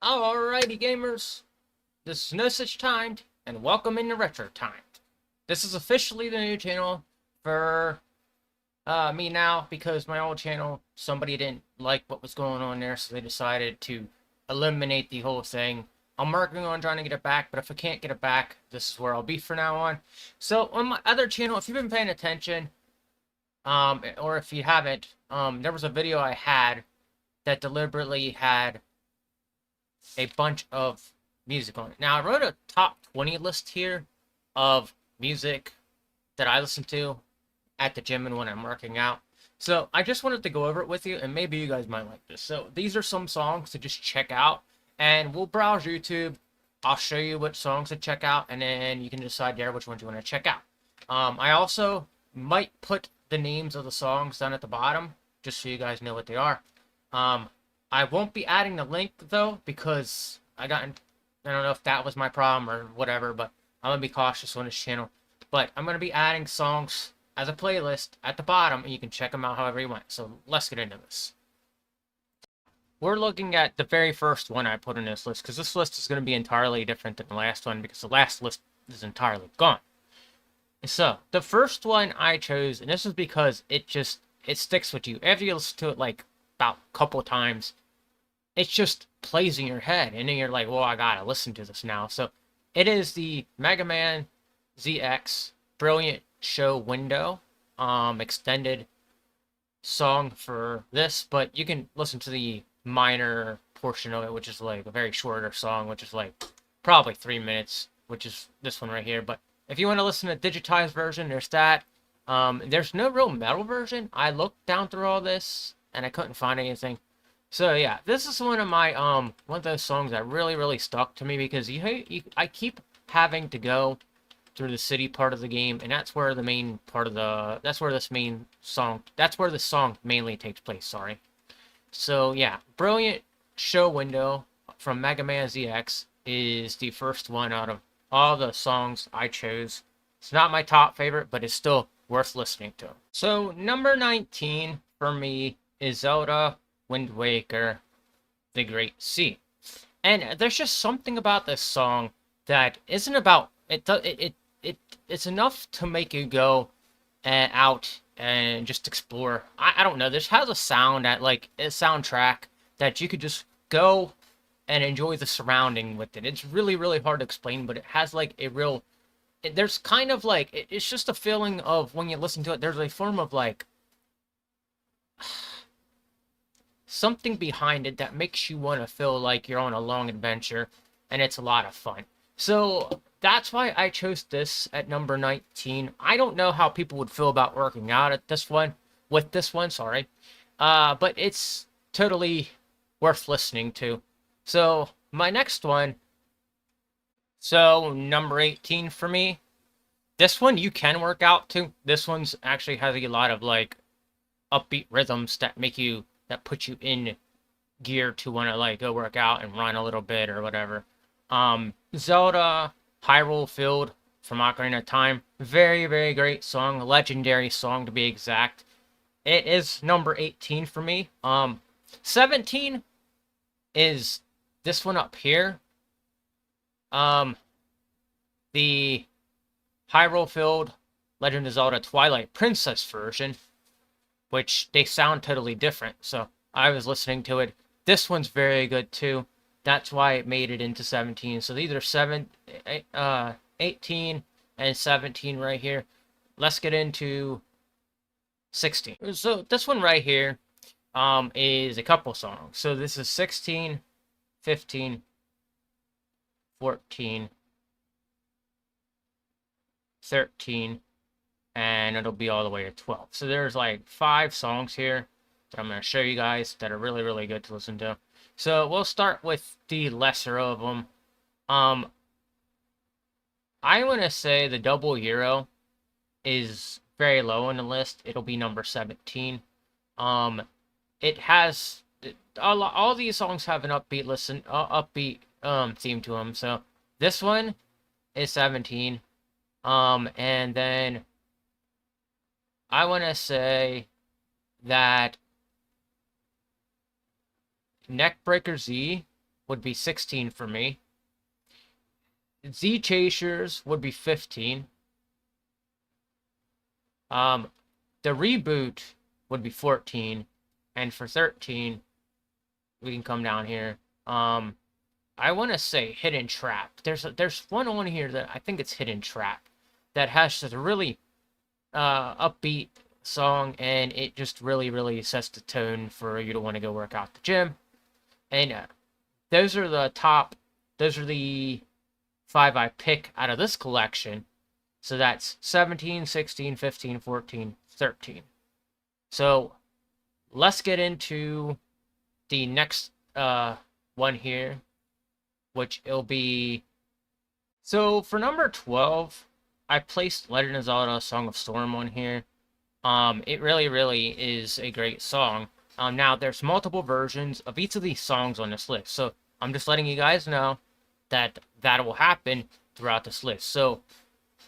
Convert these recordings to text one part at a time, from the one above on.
Alrighty, gamers. This is No Such Timed, and welcome into Retro Time. This is officially the new channel for me now because my old channel, somebody didn't like what was going on there, so they decided to eliminate the whole thing. I'm working on trying to get it back, but if I can't get it back, this is where I'll be for now on. So on my other channel, if you've been paying attention, or if you haven't, there was a video I had that deliberately had a bunch of music on it. Now, I wrote a top 20 list here of music that I listen to at the gym and when I'm working out. So I just wanted to go over it with you, and maybe you guys might like this. So these are some songs to just check out, and we'll browse YouTube. I'll show you what songs to check out, and then you can decide there which ones you want to check out. I also might put the names of the songs down at the bottom, just so you guys know what they are. I won't be adding the link, though, because I don't know if that was my problem or whatever, but I'm going to be cautious on this channel. But I'm going to be adding songs as a playlist at the bottom, and you can check them out however you want. So let's get into this. We're looking at the very first one I put in this list, because this list is going to be entirely different than the last one, because the last list is entirely gone. So, the first one I chose, and this is because it sticks with you. After you listen to it, like, about a couple of times, it just plays in your head, and then you're like, well, I gotta listen to this now. So it is the MEGAMAN ZX Brilliant Show Window extended song for this, but you can listen to the minor portion of it, which is like a very shorter song, which is like probably 3 minutes, which is this one right here. But if you want to listen to the digitized version, there's that. There's no real metal version. I looked down through all this and I couldn't find anything. So yeah, this is one of my one of those songs that really stuck to me, because I keep having to go through the city part of the game, and that's where the main part of the that's where the song mainly takes place, sorry. So yeah, Brilliant Show Window from MEGAMAN ZX is the first one out of all the songs I chose. It's not my top favorite, but it's still worth listening to. So number 19 for me is Zelda Wind Waker, The Great Sea. And there's just something about this song that isn't about it's enough to make you go out and just explore. I don't know. This has a sound that, like, a soundtrack that you could just go and enjoy the surrounding with it. It's really hard to explain, but it has like a real there's kind of like it's just a feeling of, when you listen to it, there's a form of like something behind it that makes you want to feel like you're on a long adventure, and it's a lot of fun. So that's why I chose this at number 19. I don't know how people would feel about working out at this one, sorry. But it's totally worth listening to. So my next one, so number 18 for me, this one you can work out to. This one's actually has a lot of like upbeat rhythms that put you in gear to want to like go work out and run a little bit or whatever. Zelda Hyrule Field from Ocarina of Time. Very great song. Legendary song, to be exact. It is number 18 for me. 17 is this one up here. The Hyrule Field Legend of Zelda Twilight Princess version, which they sound totally different. So I was listening to it. This one's very good too. That's why it made it into 17. So these are 18 and 17 right here. Let's get into 16. So this one right here is a couple songs. So this is 16, 15, 14, 13, and it'll be all the way to 12. So there's like 5 songs here that I'm going to show you guys that are really good to listen to. So we'll start with the lesser of them. I want to say the Double Euro is very low on the list. It'll be number 17. It has all these songs have an upbeat theme to them. So this one is 17. And then I want to say that Neckbreaker Z would be 16 for me. Z Chasers would be 15. The Reboot would be 14. And for 13, we can come down here. I want to say Hidden Trap. There's one on here that I think it's Hidden Trap that has just a really upbeat song, and it just really sets the tone for you to want to go work out at the gym. And those are the 5 I pick out of this collection. So that's 17, 16, 15, 14, 13. So let's get into the next one here, which it'll be. So for number 12, I placed Legend of Zelda Song of Storm on here. It really is a great song. Now there's multiple versions of each of these songs on this list, so I'm just letting you guys know that will happen throughout this list. So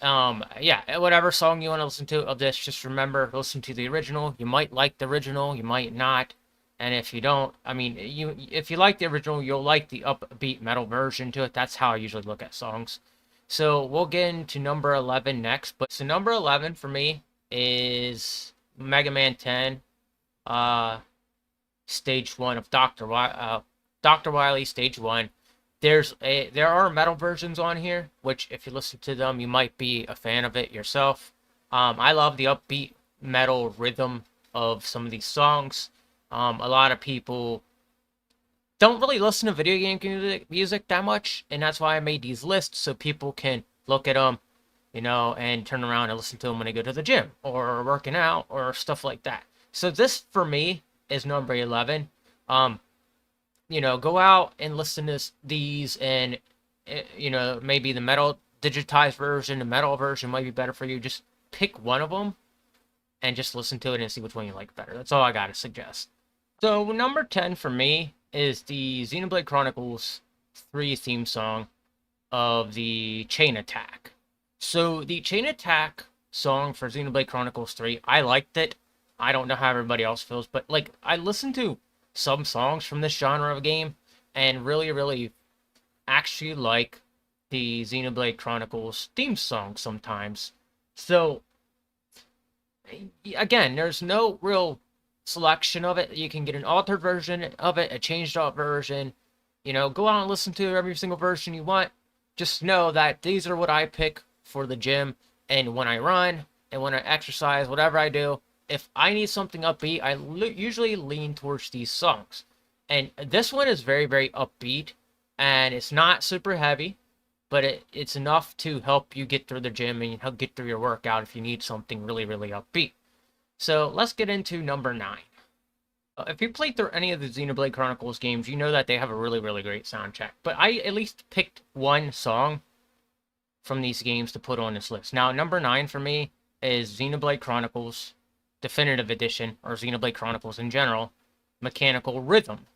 yeah, whatever song you want to listen to of this, just remember, listen to the original. You might like the original, you might not. And if you don't, I mean, if you like the original, you'll like the upbeat metal version to it. That's how I usually look at songs. So we'll get into number 11 next. But so number 11 for me is Mega Man 10, Stage 1 of Dr. Wily, Stage 1. There are metal versions on here, which if you listen to them, you might be a fan of it yourself. I love the upbeat metal rhythm of some of these songs. A lot of people don't really listen to video game music that much, and that's why I made these lists so people can look at them, you know, and turn around and listen to them when they go to the gym or working out or stuff like that. So this for me is number 11. You know, go out and listen to these, and you know, maybe the metal digitized version, the metal version might be better for you. Just pick one of them and just listen to it and see which one you like better. That's all I gotta suggest. So number 10 for me is the Xenoblade Chronicles 3 theme song of the Chain Attack. So the Chain Attack song for Xenoblade Chronicles 3, I liked it. I don't know how everybody else feels, but like, I listened to some songs from this genre of game and really actually like the Xenoblade Chronicles theme song sometimes. So again, there's no real selection of it. You can get an altered version of it, a changed up version. You know, go out and listen to every single version you want. Just know that these are what I pick for the gym, and when I run and when I exercise, whatever I do, if I need something upbeat, I usually lean towards these songs. And this one is very upbeat, and it's not super heavy, but it's enough to help you get through the gym and help get through your workout if you need something really upbeat. So let's get into number 9. If you played through any of the Xenoblade Chronicles games, you know that they have a really great soundtrack. But I at least picked one song from these games to put on this list. Now, number 9 for me is Xenoblade Chronicles Definitive Edition, or Xenoblade Chronicles in general, Mechanical Rhythm.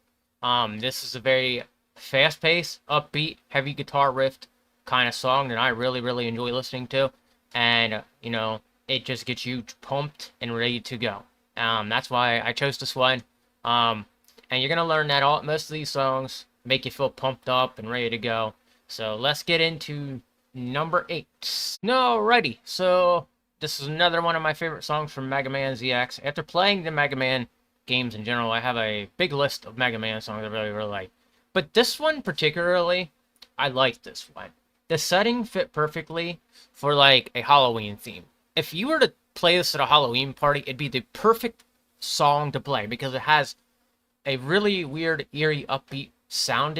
This is a very fast-paced, upbeat, heavy guitar riff kind of song that I really enjoy listening to. And, you know, it just gets you pumped and ready to go. That's why I chose this one. And you're going to learn that most of these songs make you feel pumped up and ready to go. So let's get into number 8. Alrighty, so this is another one of my favorite songs from MEGAMAN ZX. After playing the Mega Man games in general, I have a big list of Mega Man songs I really like. But this one particularly, I like this one. The setting fit perfectly for like a Halloween theme. If you were to play this at a Halloween party, it'd be the perfect song to play because it has a really weird, eerie, upbeat sound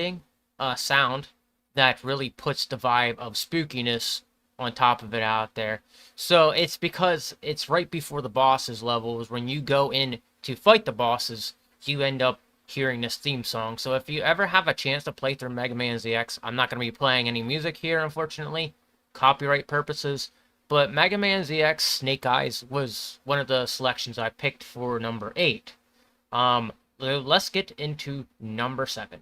that really puts the vibe of spookiness on top of it out there. So it's because it's right before the bosses levels. When you go in to fight the bosses, you end up hearing this theme song. So if you ever have a chance to play through MEGAMAN ZX, I'm not going to be playing any music here, unfortunately, copyright purposes, but MEGAMAN ZX Snake Eyes was one of the selections I picked for number 8. Let's get into number 7.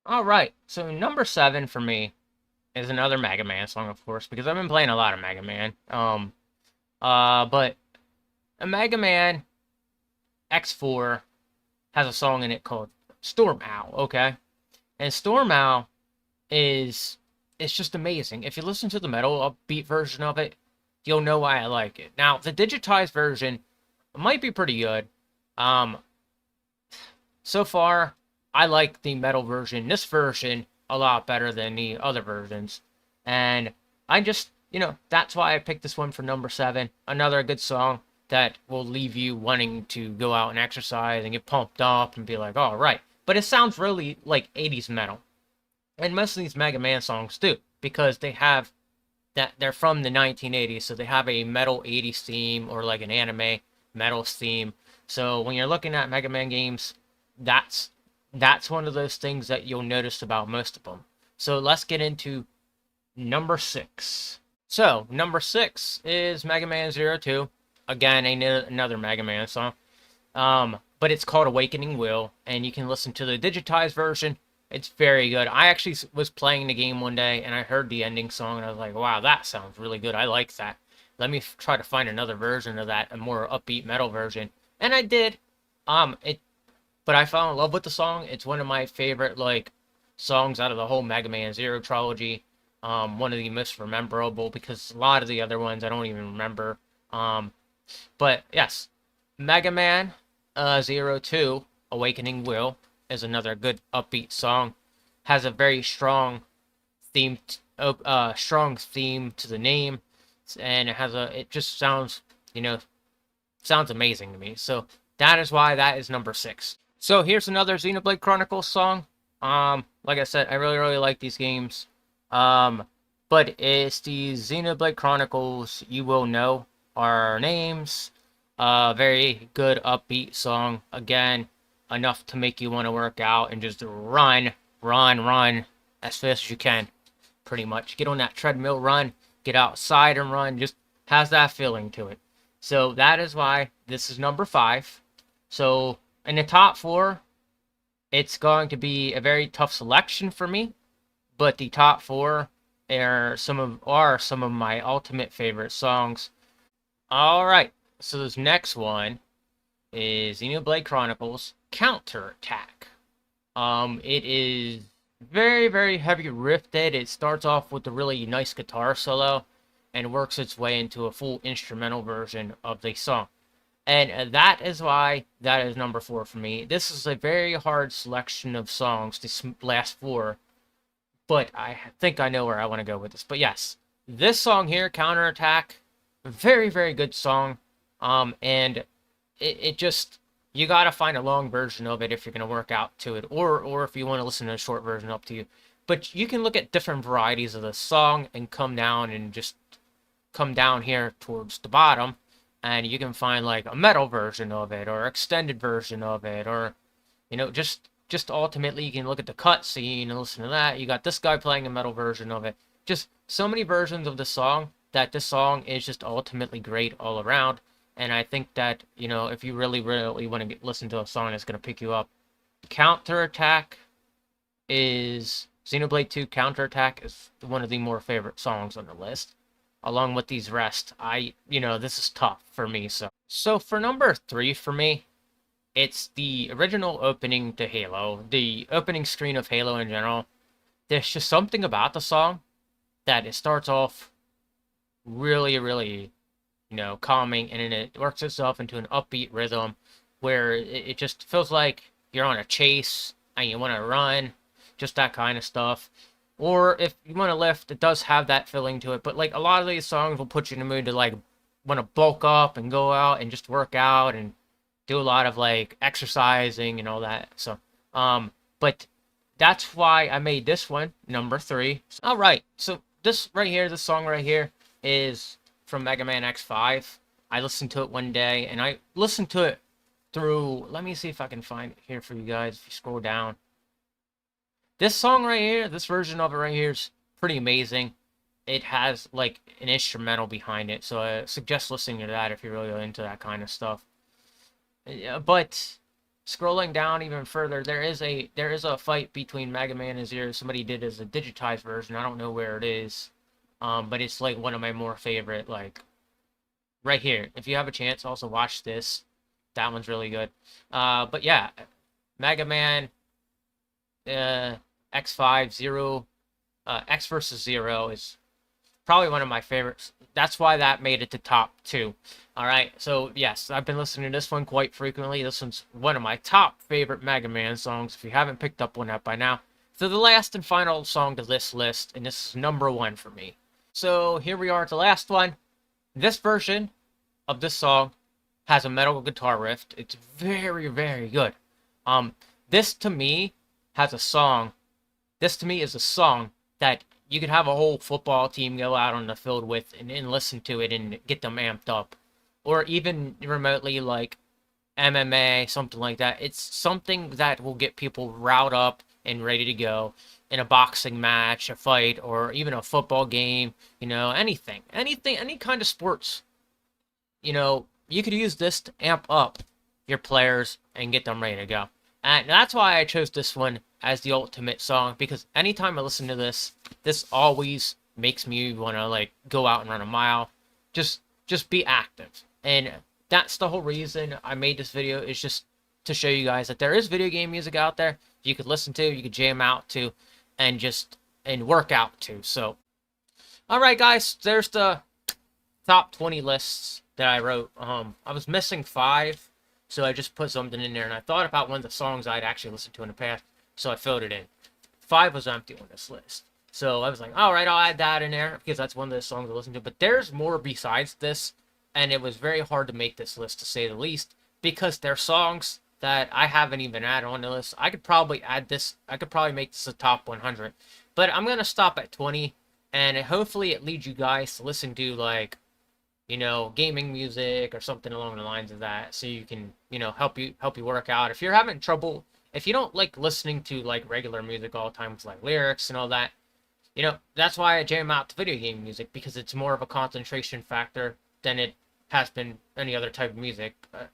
Alright, so number 7 for me is another Mega Man song, of course, because I've been playing a lot of Mega Man. But a Mega Man X4 has a song in it called Storm Owl, okay? And Stormow is it's just amazing. If you listen to the metal upbeat version of it, you'll know why I like it. Now, the digitized version might be pretty good. Um, so far, I like the metal version, this version, a lot better than the other versions. And I just, that's why I picked this one for number 7. Another good song that will leave you wanting to go out and exercise and get pumped up and be like, all right. But it sounds really like 80s metal. And most of these Mega Man songs do, because they have that they're from the 1980s, so they have a metal 80s theme or like an anime metal theme. So when you're looking at Mega Man games, that's one of those things that you'll notice about most of them. So let's get into number 6. So number 6 is Mega Man Zero 2. Again, another Mega Man song. But it's called Awakening Will, and you can listen to the digitized version. It's very good. I actually was playing the game one day, and I heard the ending song, and I was like, wow, that sounds really good. I like that. Let me try to find another version of that, a more upbeat metal version. And I did. But I fell in love with the song. It's one of my favorite, like, songs out of the whole Mega Man Zero trilogy. One of the most memorable, because a lot of the other ones I don't even remember. But, yes. Mega Man Zero 2, Awakening Will, is another good upbeat song. Has a very strong theme to the name, and it just sounds amazing to me. So that is why that is number 6. So here's another Xenoblade Chronicles song. Like I said, I really like these games. But it's the Xenoblade Chronicles You Will Know Our Names. Very good upbeat song. Again, enough to make you want to work out and just run as fast as you can. Pretty much. Get on that treadmill, run. Get outside and run. Just has that feeling to it. So that is why this is number 5. So in the top 4, it's going to be a very tough selection for me. But the top 4 are some of my ultimate favorite songs. Alright. So this next one is Xenoblade Chronicles Counterattack. It is very heavy riffed. It starts off with a really nice guitar solo and works its way into a full instrumental version of the song. And that is why that is number 4 for me. This is a very hard selection of songs, this last 4. But I think I know where I want to go with this. But yes, this song here, Counterattack, very good song. And it just, you gotta find a long version of it if you're gonna work out to it, or if you want to listen to a short version, up to you. But you can look at different varieties of the song and come down here towards the bottom, and you can find like a metal version of it, or extended version of it, or just ultimately you can look at the cutscene and listen to that. You got this guy playing a metal version of it. Just so many versions of the song that this song is just ultimately great all around. And I think that, if you really want to listen to a song that's going to pick you up, Xenoblade 2 Counterattack is one of the more favorite songs on the list. Along with these rest, this is tough for me. So for number 3 for me, it's the original opening to Halo, the opening screen of Halo in general. There's just something about the song that it starts off really calming, and then it works itself into an upbeat rhythm where it just feels like you're on a chase and you want to run, just that kind of stuff. Or if you want to lift, it does have that feeling to it. But like a lot of these songs will put you in the mood to like want to bulk up and go out and just work out and do a lot of like exercising and all that. So, but that's why I made this one number 3. All right, so this song right here is from MEGAMAN X5. I listened to it one day, and I listened to it through, let me see if I can find it here for you guys, if you scroll down. This song right here, this version of it right here is pretty amazing. It has, like, an instrumental behind it, so I suggest listening to that if you're really into that kind of stuff. But scrolling down even further, there is a fight between Mega Man and Zero. Somebody did as a digitized version. I don't know where it is. But it's like one of my more favorite, like, right here. If you have a chance, also watch this. That one's really good. But yeah, Mega Man X5 Zero, X versus Zero is probably one of my favorites. That's why that made it to top 2. All right, so yes, I've been listening to this one quite frequently. This one's one of my top favorite Mega Man songs. If you haven't picked up one up by now, so the last and final song to this list, and this is number 1 for me. So here we are at the last one. This version of this song has a metal guitar riff. It's very, very good. This to me has a song. This to me is a song that you could have a whole football team go out on the field with and listen to it and get them amped up. Or even remotely like MMA, something like that. It's something that will get people riled up and ready to go in a boxing match, a fight, or even a football game, anything, any kind of sports. You could use this to amp up your players and get them ready to go. And that's why I chose this one as the ultimate song, because anytime I listen to this always makes me want to like go out and run a mile, just be active. And that's the whole reason I made this video, is just to show you guys that there is video game music out there you could listen to, you could jam out to, and work out to. So, all right, guys, there's the top 20 lists that I wrote. I was missing 5, so I just put something in there, and I thought about one of the songs I'd actually listened to in the past, so I filled it in. 5 was empty on this list. So I was like, all right, I'll add that in there, because that's one of the songs I listened to. But there's more besides this, and it was very hard to make this list, to say the least, because they're songs that I haven't even added on the list. I could probably add this. I could probably make this a top 100. But I'm going to stop at 20, and hopefully it leads you guys to listen to, like, gaming music or something along the lines of that, so you can, help you work out. If you're having trouble, if you don't like listening to like regular music all the time with like lyrics and all that, that's why I jam out to video game music, because it's more of a concentration factor than it has been any other type of music.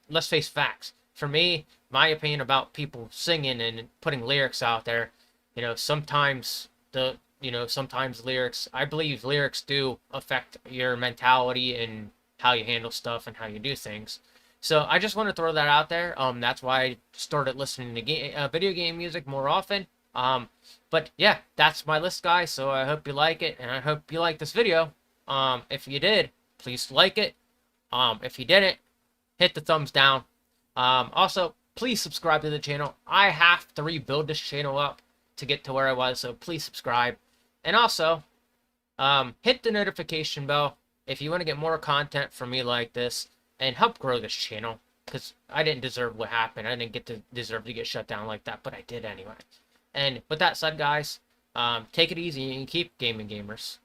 Let's face facts. For me, my opinion about people singing and putting lyrics out there, sometimes sometimes lyrics, I believe lyrics do affect your mentality and how you handle stuff and how you do things. So I just want to throw that out there. That's why I started listening to video game music more often. But yeah, that's my list, guys. So I hope you like it, and I hope you like this video. If you did, please like it. If you didn't, hit the thumbs down. Also, please subscribe to the channel. I have to rebuild this channel up to get to where I was, so please subscribe. And also, hit the notification bell if you want to get more content from me like this and help grow this channel, because I didn't deserve what happened. I didn't deserve to get shut down like that, but I did anyway. And with that said, guys, take it easy and keep gaming, gamers.